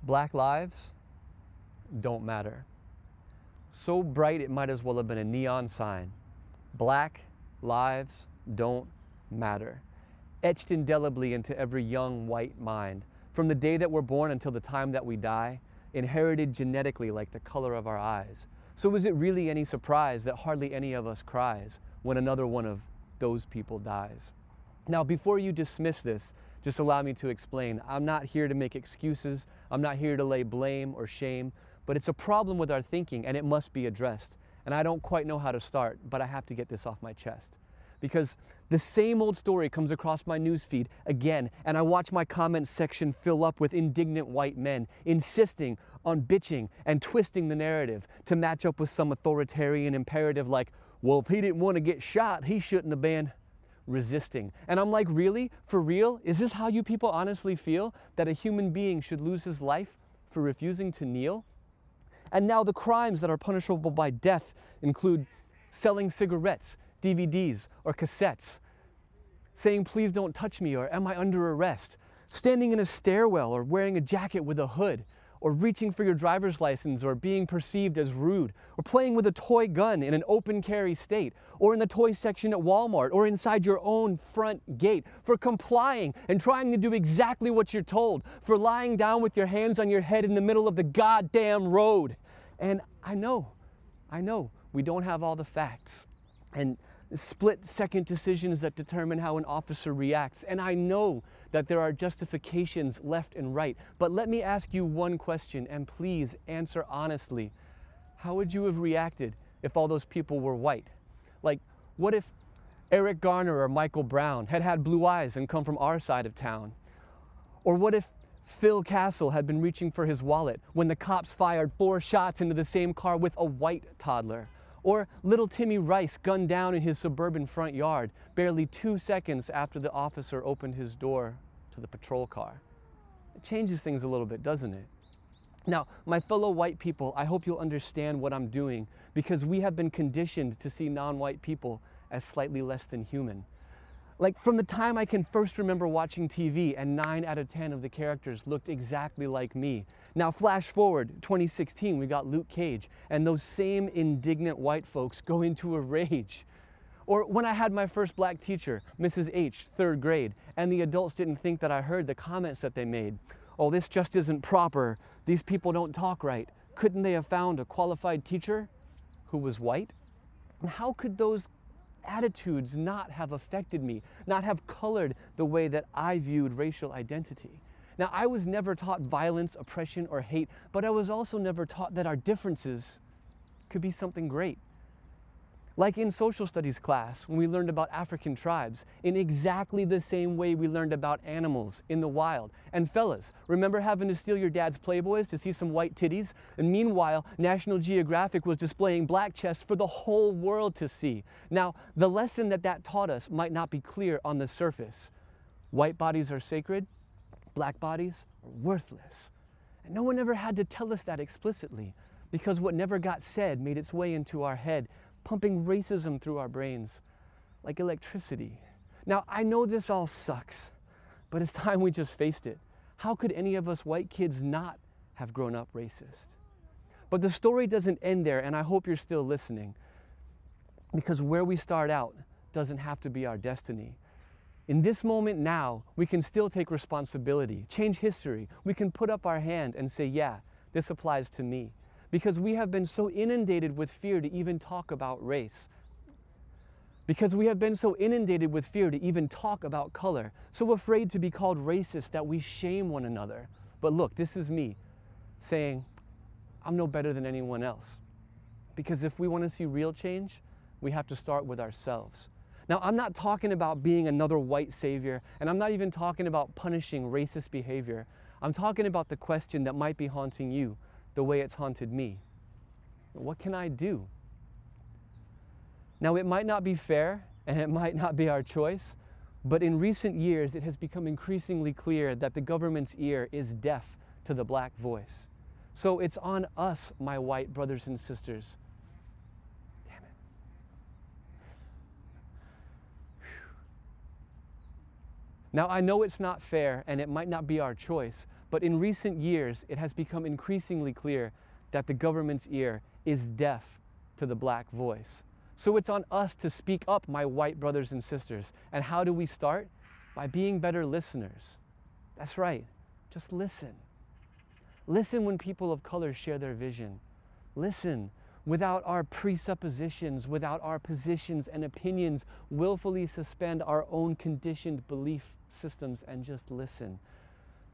Black lives don't matter. So bright it might as well have been a neon sign. Black lives don't matter. Etched indelibly into every young white mind, from the day that we're born until the time that we die, inherited genetically like the color of our eyes. So is it really any surprise that hardly any of us cries when another one of those people dies? Now, before you dismiss this, just allow me to explain. I'm not here to make excuses. I'm not here to lay blame or shame, but it's a problem with our thinking and it must be addressed. And I don't quite know how to start, but I have to get this off my chest. Because the same old story comes across my newsfeed again, and I watch my comments section fill up with indignant white men insisting on bitching and twisting the narrative to match up with some authoritarian imperative like, well, if he didn't want to get shot, he shouldn't have been. Resisting. And I'm like, really? For real? Is this how you people honestly feel? That a human being should lose his life for refusing to kneel? And now the crimes that are punishable by death include selling cigarettes, DVDs, or cassettes, saying, please don't touch me, or am I under arrest? Standing in a stairwell, or wearing a jacket with a hood, or reaching for your driver's license, or being perceived as rude, or playing with a toy gun in an open carry state, or in the toy section at Walmart, or inside your own front gate, for complying and trying to do exactly what you're told, for lying down with your hands on your head in the middle of the goddamn road. And I know, we don't have all the facts, and split-second decisions that determine how an officer reacts. And I know that there are justifications left and right. But let me ask you one question, and please answer honestly. How would you have reacted if all those people were white? Like, what if Eric Garner or Michael Brown had had blue eyes and come from our side of town? Or what if Phil Castle had been reaching for his wallet when the cops fired 4 shots into the same car with a white toddler? Or little Timmy Rice gunned down in his suburban front yard barely 2 seconds after the officer opened his door to the patrol car. It changes things a little bit, doesn't it? Now, my fellow white people, I hope you'll understand what I'm doing, because we have been conditioned to see non-white people as slightly less than human. Like, from the time I can first remember watching TV, and 9 out of 10 of the characters looked exactly like me. Now flash forward, 2016, we got Luke Cage, and those same indignant white folks go into a rage. Or when I had my first black teacher, Mrs. H, 3rd grade, and the adults didn't think that I heard the comments that they made. Oh, this just isn't proper. These people don't talk right. Couldn't they have found a qualified teacher who was white? And how could those attitudes not have affected me, not have colored the way that I viewed racial identity? Now, I was never taught violence, oppression, or hate, but I was also never taught that our differences could be something great. Like in social studies class, when we learned about African tribes, in exactly the same way we learned about animals in the wild. And fellas, remember having to steal your dad's Playboys to see some white titties? And meanwhile, National Geographic was displaying black chests for the whole world to see. Now, the lesson that taught us might not be clear on the surface. White bodies are sacred, black bodies are worthless. And no one ever had to tell us that explicitly, because what never got said made its way into our head, pumping racism through our brains like electricity. Now, I know this all sucks, but it's time we just faced it. How could any of us white kids not have grown up racist? But the story doesn't end there, and I hope you're still listening, because where we start out doesn't have to be our destiny. In this moment now, we can still take responsibility, change history. We can put up our hand and say, yeah, this applies to me. Because we have been so inundated with fear to even talk about race. Because we have been so inundated with fear to even talk about color. So afraid to be called racist that we shame one another. But look, this is me saying, I'm no better than anyone else. Because if we want to see real change, we have to start with ourselves. Now, I'm not talking about being another white savior, and I'm not even talking about punishing racist behavior. I'm talking about the question that might be haunting you the way it's haunted me. What can I do? Now, it might not be fair, and it might not be our choice, but in recent years, it has become increasingly clear that the government's ear is deaf to the black voice. So it's on us, my white brothers and sisters. Damn it. Now, I know it's not fair, and it might not be our choice, But in recent years, it has become increasingly clear that the government's ear is deaf to the black voice. So it's on us to speak up, my white brothers and sisters. And how do we start? By being better listeners. That's right, just listen. Listen when people of color share their vision. Listen without our presuppositions, without our positions and opinions, willfully suspend our own conditioned belief systems and just listen.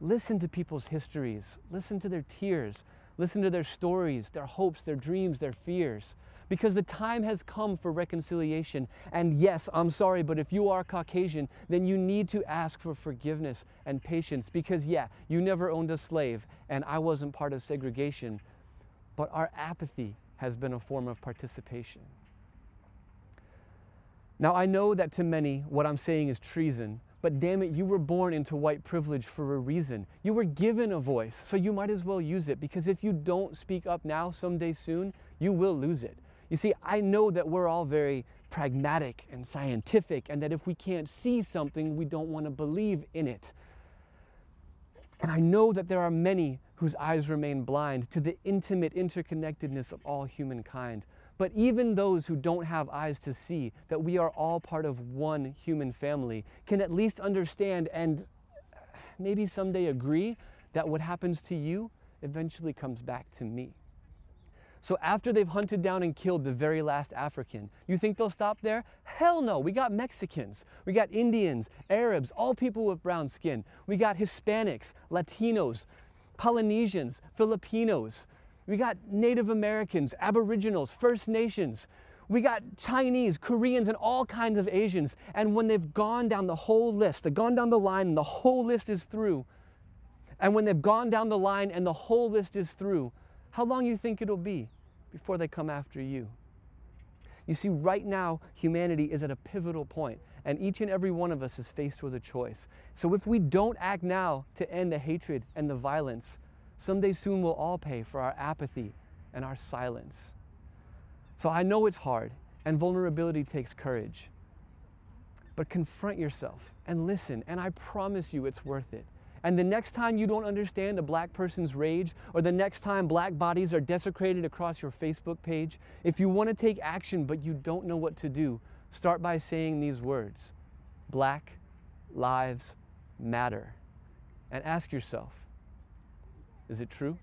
Listen to people's histories. Listen to their tears. Listen to their stories, their hopes, their dreams, their fears. Because the time has come for reconciliation. And yes, I'm sorry, but if you are Caucasian, then you need to ask for forgiveness and patience. Because yeah, you never owned a slave, and I wasn't part of segregation. But our apathy has been a form of participation. Now, I know that to many, what I'm saying is treason. But damn it, you were born into white privilege for a reason. You were given a voice, so you might as well use it. Because if you don't speak up now, someday soon, you will lose it. You see, I know that we're all very pragmatic and scientific, and that if we can't see something, we don't want to believe in it. And I know that there are many whose eyes remain blind to the intimate interconnectedness of all humankind. But even those who don't have eyes to see that we are all part of one human family can at least understand and maybe someday agree that what happens to you eventually comes back to me. So after they've hunted down and killed the very last African, you think they'll stop there? Hell no, we got Mexicans, we got Indians, Arabs, all people with brown skin. We got Hispanics, Latinos, Polynesians, Filipinos. We got Native Americans, Aboriginals, First Nations. We got Chinese, Koreans, and all kinds of Asians. And when they've gone down the whole list, they've gone down the line and the whole list is through. And when they've gone down the line and the whole list is through, how long do you think it'll be before they come after you? You see, right now, humanity is at a pivotal point, and each and every one of us is faced with a choice. So if we don't act now to end the hatred and the violence, someday soon we'll all pay for our apathy and our silence. So I know it's hard, and vulnerability takes courage. But confront yourself and listen, and I promise you it's worth it. And the next time you don't understand a black person's rage, or the next time black bodies are desecrated across your Facebook page, if you want to take action but you don't know what to do, start by saying these words: Black Lives Matter. And ask yourself, is it true?